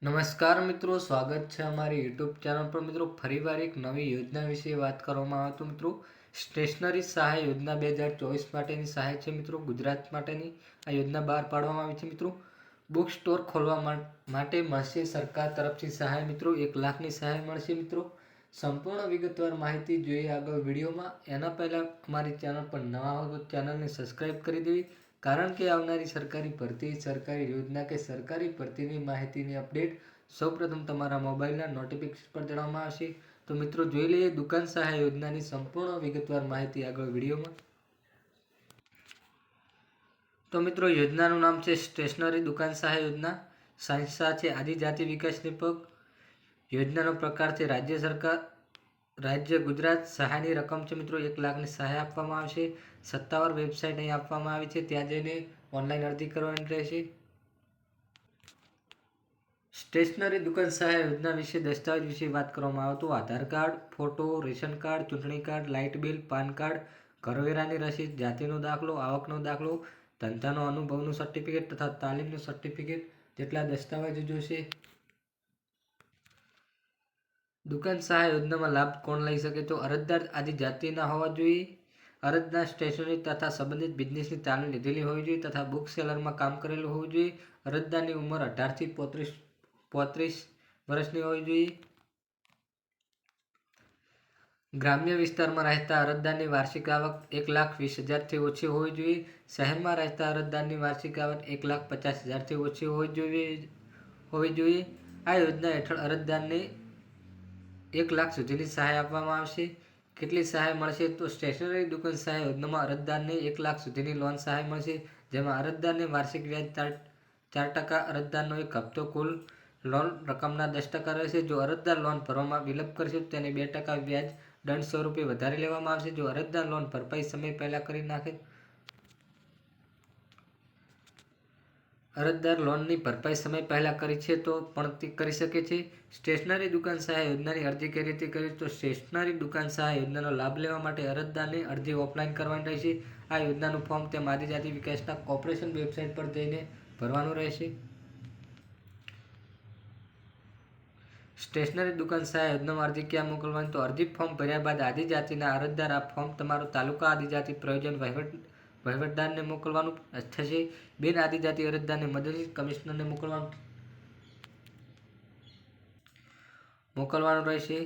નમસ્કાર મિત્રો, સ્વાગત છે અમારી યુટ્યુબ ચેનલ પર। મિત્રો, ફરીવાર એક નવી યોજના વિશે વાત કરવામાં આવે તો મિત્રો, સ્ટેશનરી સહાય યોજના 2024 માટેની સહાય છે મિત્રો, ગુજરાત માટેની આ યોજના બહાર પાડવામાં આવી છે મિત્રો। બુક સ્ટોર ખોલવા માટે મળશે સરકાર તરફથી સહાય મિત્રો, 1 લાખની સહાય મળશે મિત્રો। સંપૂર્ણ વિગતવાર માહિતી જોઈએ આગળ વિડીયોમાં। એના પહેલાં અમારી ચેનલ પર નવા હો તો ચેનલને સબસ્ક્રાઈબ કરી દેવી, કારણ કે આવનારી સરકારી ભરતી, સરકારી યોજના કે સરકારી ભરતીની માહિતીની અપડેટ સૌપ્રથમ તમારા મોબાઈલના નોટિફિકેશન પર જણાવવામાં આવશે। તો મિત્રો, જોઈ લઈએ દુકાન સહાય યોજનાની સંપૂર્ણ વિગતવાર માહિતી આગળ વિડીયોમાં। તો મિત્રો, યોજનાનું નામ છે સ્ટેશનરી દુકાન સહાય યોજના। સંસ્થા છે આદિજાતિ વિકાસ નિગમ। યોજનાનો પ્રકાર છે રાજ્ય સરકાર, રાજ્ય ગુજરાત। સહાયની રકમ છે મિત્રો 1 લાખની સહાય આપવામાં આવશે। સત્તાવાર વેબસાઇટ અહીં આપવામાં આવી છે, ત્યાં જઈને ઓનલાઈન અરજી કરવાની રહેશે। સ્ટેશનરી દુકાન સહાય યોજના વિશે દસ્તાવેજ વિશે વાત કરવામાં આવે તો Aadhaar card, photo, ration card, ચૂંટણી card, light bill, PAN card, કરવેરાની રસીદ, જાતિનો દાખલો, આવકનો દાખલો, ધંધાનો અનુભવનું સર્ટિફિકેટ તથા તાલીમનું સર્ટિફિકેટ જેટલા દસ્તાવેજો જોશે। દુકાન સહાય યોજનામાં લાભ કોણ લઈ શકે? તો અરજદાર આદિજાતિના હોવા જોઈએ, અરજદાર સ્ટેશનરી તથા સંબંધિત બિઝનેસની તાલીમ લીધેલી હોવી જોઈએ તથા બુક સેલરમાં કામ કરેલું હોવું જોઈએ। અરજદારની ઉંમર 18 થી 35 વર્ષની હોવી જોઈએ। ગ્રામ્ય વિસ્તારમાં રહેતા અરજદારની વાર્ષિક આવક 1,20,000થી ઓછી હોવી જોઈએ। શહેરમાં રહેતા અરજદારની વાર્ષિક આવક 1,50,000થી ઓછી હોવી જોઈએ। આ યોજના હેઠળ અરજદારને 1 લાખ સુધીની સહાય આપવામાં આવશે। કેટલી સહાય મળશે? તો સ્ટેશનરી દુકાન સહાય યોજનામાં અરજદારને 1 લાખ સુધીની લોન સહાય મળશે, જેમાં અરજદારને વાર્ષિક વ્યાજ 4%, અરજદારનો એક હપ્તો કુલ લોન રકમના 10% રહેશે। જો અરજદાર લોન ભરવામાં વિલંબ કરશે તો તેને 2% વ્યાજ દંડ સ્વરૂપે વધારી લેવામાં આવશે। જો અરજદાર લોન ભરપાઈ સમય પહેલા કરી નાખે, અરજદાર લોનની ભરપાઈ સમય પહેલા કરી છે તો પણ તે કરી શકે છે। સ્ટેશનરી દુકાન સહાય યોજનાની અરજી કઈ રીતે કરવી? તો સ્ટેશનરી દુકાન સહાય યોજનાનો લાભ લેવા માટે અરજદારની અરજી ઓફલાઈન કરવાની રહેશે। આ યોજનાનું ફોર્મ તેમ આદિજાતિ વિકાસના કોર્પોરેશન વેબસાઇટ પર જઈને ભરવાનું રહેશે। સ્ટેશનરી દુકાન સહાય યોજનામાં અરજી ક્યાં મોકલવાની? તો અરજી ફોર્મ ભર્યા બાદ આદિજાતિના અરજદાર આ ફોર્મ તમારો તાલુકા આદિજાતિ પ્રયોજન વહીવટદારને મોકલવાનું થશે। બિન આદિજાતિ અરજદારને મદદનીશ કમિશનરને મોકલવાનું રહેશે।